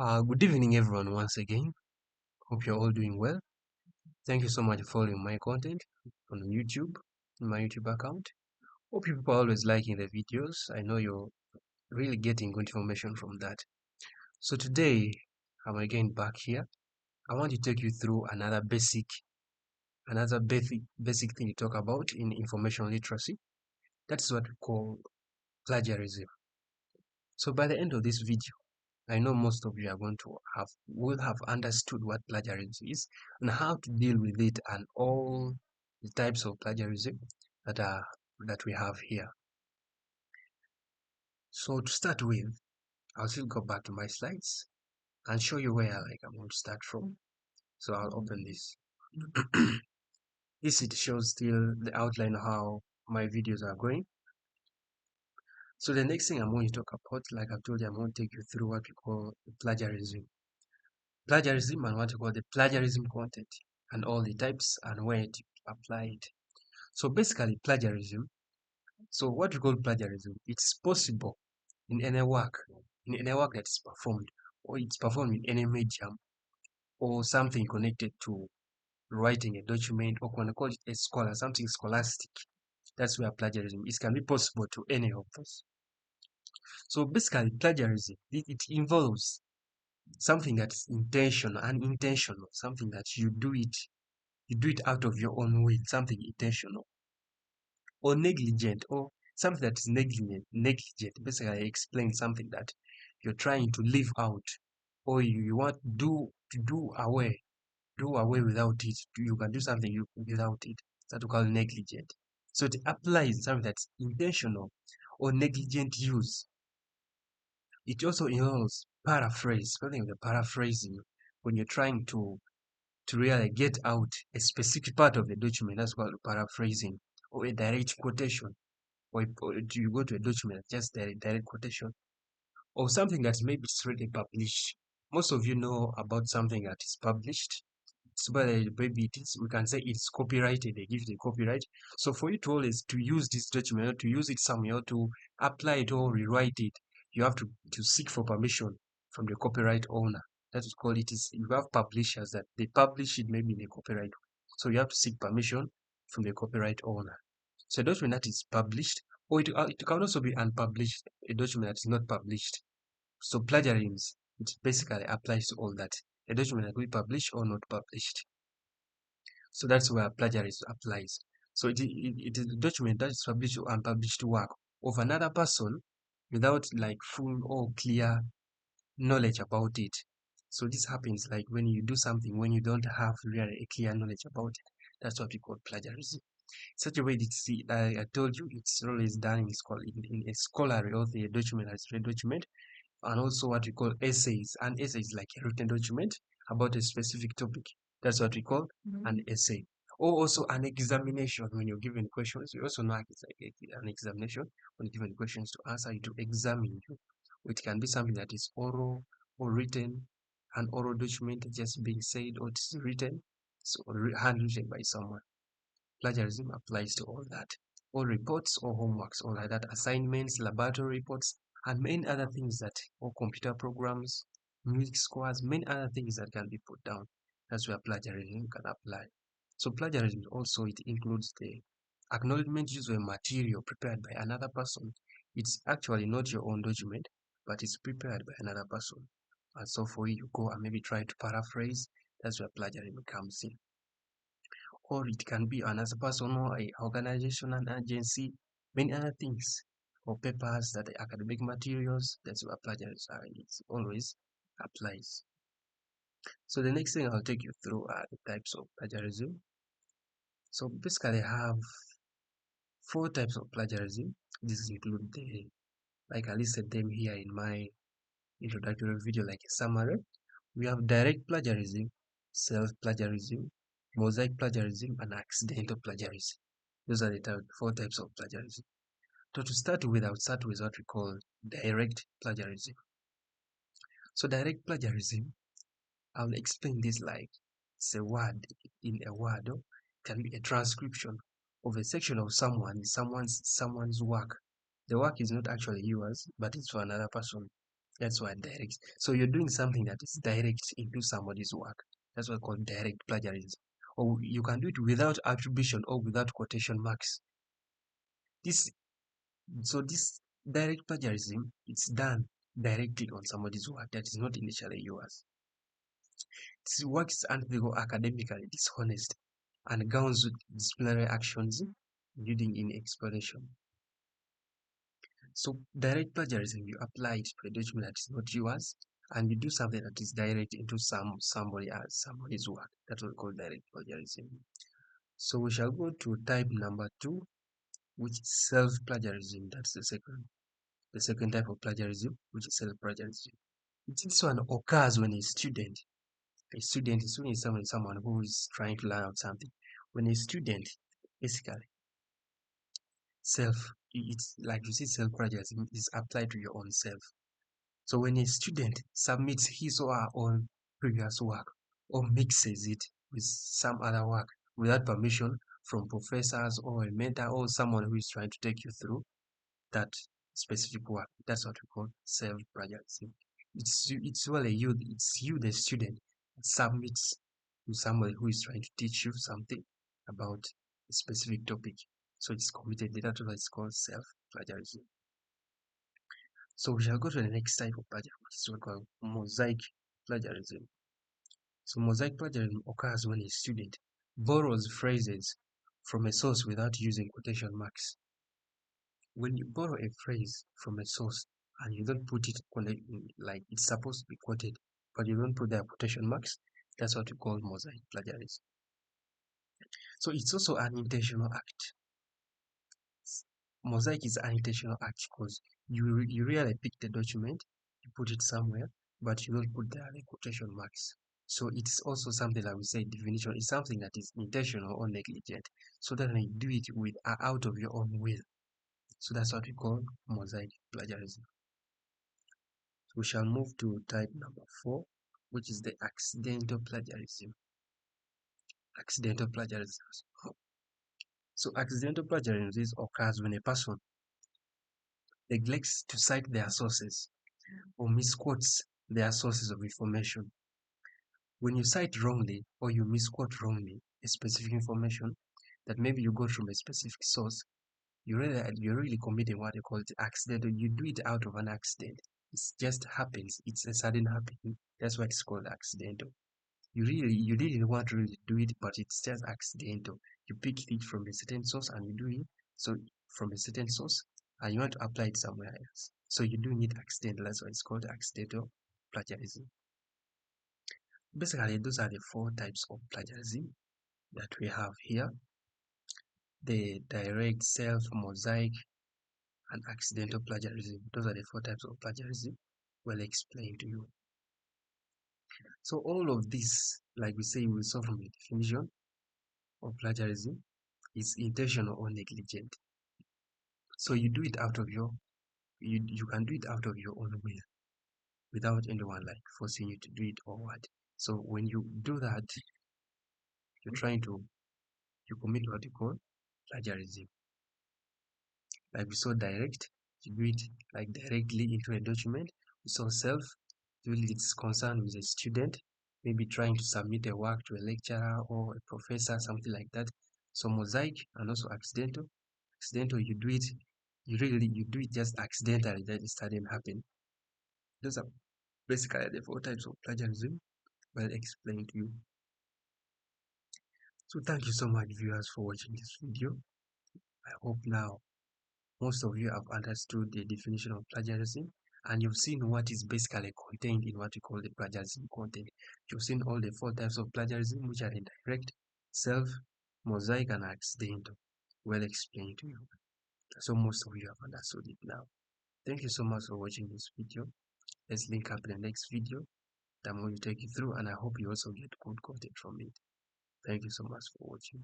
Good evening, everyone, once again. Hope you're all doing well. Thank you so much for following my content on YouTube, my YouTube account. Hope you people are always liking the videos. I know you're really getting good information from that. So today, I'm again back here. I want to take you through another basic thing to talk about in information literacy. That's what we call plagiarism. So by the end of this video, I know most of you are going to will have understood what plagiarism is and how to deal with it and all the types of plagiarism that we have here. So to start with, I'll still go back to my slides and show you where I'm going to start from. So I'll open this. This it shows still the outline of how my videos are going. So the next thing I'm going to talk about, like I've told you, I'm going to take you through what we call plagiarism. Plagiarism and what we call the plagiarism content and all the types and where to apply it. So basically plagiarism, so what we call plagiarism, it's possible in any work, that is performed, or it's performed in any medium or something connected to writing a document, or can call it a scholar, something scholastic. That's where plagiarism is, can be possible to any of those. So basically plagiarism, it involves something that is intentional, unintentional, something that you do it out of your own will, something intentional, or negligent, or something that is negligent basically explains something that you're trying to leave out, or you want to do away without it. You can do something without it. That's what we call negligent. So it applies something that's intentional or negligent use. It also involves paraphrase, something of the paraphrasing, when you're trying to really get out a specific part of the document. That's called paraphrasing, or a direct quotation, or do you go to a document just direct quotation, or something that maybe it's already published. Most of you know about something that is published. So maybe it is, we can say it's copyrighted, they give the copyright. So for you to always to use this document, or to use it somewhere, or to apply it or rewrite it, you have to seek for permission from the copyright owner. That's called it is, you have publishers that they publish it maybe in the copyright. So you have to seek permission from the copyright owner. So a document that is published, or it can also be unpublished, a document that is not published. So plagiarism, it basically applies to all that. A document that will be published or not published. So that's where plagiarism applies. So it is a document that is published or unpublished work of another person without like full or clear knowledge about it. So this happens like when you do something when you don't have really a clear knowledge about it. That's what we call plagiarism. Such a way that see, I told you, it's always done in a scholarly or the document as a document, and also what we call essays. An essay is like a written document about a specific topic. That's what we call an essay. Or also an examination. When you're given questions, we also know it's like an examination. When you're given questions to answer, you to examine you. It can be something that is oral or written, an oral document just being said, or it's written, so handwritten by someone. Plagiarism applies to all that. All reports or homeworks, all like that, assignments, laboratory reports, and many other things that, or computer programs, music scores, many other things that can be put down. That's where plagiarism can apply. So plagiarism also, it includes the acknowledgement use of a material prepared by another person. It's actually not your own document, but it's prepared by another person. And so for you go and maybe try to paraphrase, that's where plagiarism comes in. Or it can be another person or a organization, an agency, many other things, or papers that are academic materials. That's where plagiarism it always applies. So the next thing I'll take you through are the types of plagiarism. So basically I have 4 types of plagiarism. This include the, like I listed them here in my introductory video like a summary. We have direct plagiarism, self-plagiarism, mosaic plagiarism, and accidental plagiarism. Those are the 4 types of plagiarism. So to start with, I would start with what we call direct plagiarism. So direct plagiarism, I'll explain this like it's a word in a word, or can be a transcription of a section of someone's work. The work is not actually yours, but it's for another person. That's why direct. So you're doing something that is direct into somebody's work. That's what I call direct plagiarism. Or you can do it without attribution or without quotation marks. This this direct plagiarism, it's done directly on somebody's work that is not initially yours. This work is unethical, academically dishonest, and grounds with disciplinary actions, leading in explanation. So direct plagiarism, you apply it to a document that is not yours, and you do something that is direct into somebody's work. That's what we call direct plagiarism. So we shall go to type number 2, which is self-plagiarism. That's the second type of plagiarism, which is self-plagiarism. This one occurs when a student is someone who is trying to learn out something. When a student, basically, it's like you see, self-plagiarism is applied to your own self. So when a student submits his or her own previous work or mixes it with some other work without permission from professors or a mentor or someone who is trying to take you through that specific work, that's what we call self-plagiarism. It's you the student submits to somebody who is trying to teach you something about a specific topic. So it's committed. That's what it's called self-plagiarism. So we shall go to the next type of plagiarism, which is what we call mosaic plagiarism. So mosaic plagiarism occurs when a student borrows phrases from a source without using quotation marks. When you borrow a phrase from a source and you don't put it like it's supposed to be quoted, but you don't put the quotation marks, that's what we call mosaic plagiarism. So it's also an intentional act. Mosaic is an intentional act because you really pick the document, you put it somewhere, but you don't put the quotation marks. So it's also something that we say definition is something that is intentional or negligent. So that you do it with out of your own will. So that's what we call mosaic plagiarism. So we shall move to type number 4, which is the accidental plagiarism. Accidental plagiarism. So accidental plagiarism occurs when a person neglects to cite their sources or misquotes their sources of information. When you cite wrongly or you misquote wrongly a specific information that maybe you got from a specific source, you're really committing what they call it accidental. You do it out of an accident. It just happens. It's a sudden happening. That's why it's called accidental. You really want to really do it, but it's just accidental. You pick it from a certain source and you do it. So from a certain source, and you want to apply it somewhere else. So you're doing it accidental. That's why it's called accidental plagiarism. Basically, those are the 4 types of plagiarism that we have here: the direct, self, mosaic, and accidental plagiarism. Those are the 4 types of plagiarism well explained to you. So all of this, like we say, we saw from the definition of plagiarism, is intentional or negligent. So you do it out of you can do it out of your own will without anyone like forcing you to do it or what. So when you do that, you're trying to you commit what you call plagiarism. Like we saw direct, you do it like directly into a document. We saw self, usually it's concerned with a student, maybe trying to submit a work to a lecturer or a professor, something like that. So mosaic and also accidental. Accidental, you do it just accidentally, that it didn't happen. Those are basically the 4 types of plagiarism well explained to you. So thank you so much viewers for watching this video. I hope now most of you have understood the definition of plagiarism and you've seen what is basically contained in what we call the plagiarism content. You've seen all the 4 types of plagiarism, which are the direct, self, mosaic, and accidental. Well explained to you. So most of you have understood it now. Thank you so much for watching this video. Let's link up in the next video that I'm going to take you through, and I hope you also get good content from it. Thank you so much for watching.